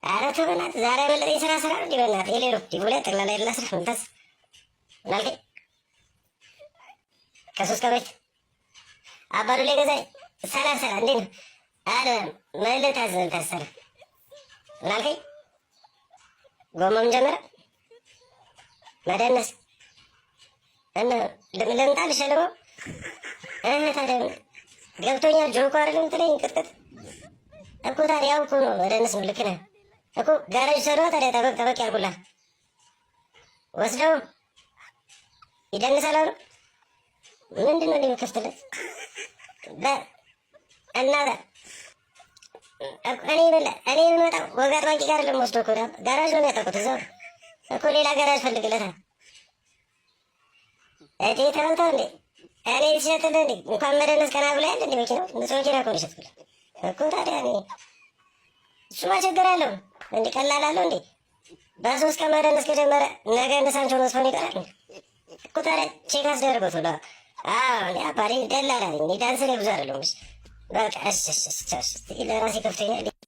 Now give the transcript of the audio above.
ኧረ ተው በእናትህ ዛሬ ያመለጠኝ ስራ ነው እንዲህ በእናትህ የሌለው ዲቡላ ጠቅላላ የሌላ ስራ ምንታስ ምናልከኝ ከሶስት ከቤት አባዱ ላይ ገዛኝ ሰላም ሰላም እንዴት ነው አለ መልት አዘን ታሰረ ምናልከኝ ጎመም ጀመረ መደነስ እና ለምጣል ሸለሞ ታዲያ ገብቶኛል። ጆኮ አይደለም ትለኝ ቅጥቅጥ እኮ ታዲያ ያው እኮ ነው መደነስ ነው። ልክ ነህ እኮ ጋራጅ ሰራው ታዲያ ጠበቅ ጠበቅ ያልኩልሃል ወስደው ይደንሳል አሉ። ምንድን ነው እንደሚከፍትለት እናታ እኔ የምመጣው ወግ አጥባቂ ጋር ለምወስደው እኮ ጋራጅ ነው የሚያጠቁት እዛው እኮ ሌላ ጋራጅ ፈልግለታል። እቴ ተረንተው እንዴ እኔ የተሸጥልህ እንዴ እንኳን መደነስ ቀና ብሎ ያለ እንዴ መኪናው ንጹህ መኪና እኮ ነው የሸጥኩልህ እኮ ታዲያ እኔ እሱማ ችግር አለው እንዴ ቀላል አለው እንዴ በሶስት ቀን መደነስ ከጀመረ ነገ እንደ ሳንቾ መስፈን ይቀራል እኮ ታዲያ ቼክ አስደርጎት ብሎ እኔ አባሪ ደላላ ነኝ ዳንስ ላይ ብዙ አይደለሁም በቃ ለራሴ ከፍተኛ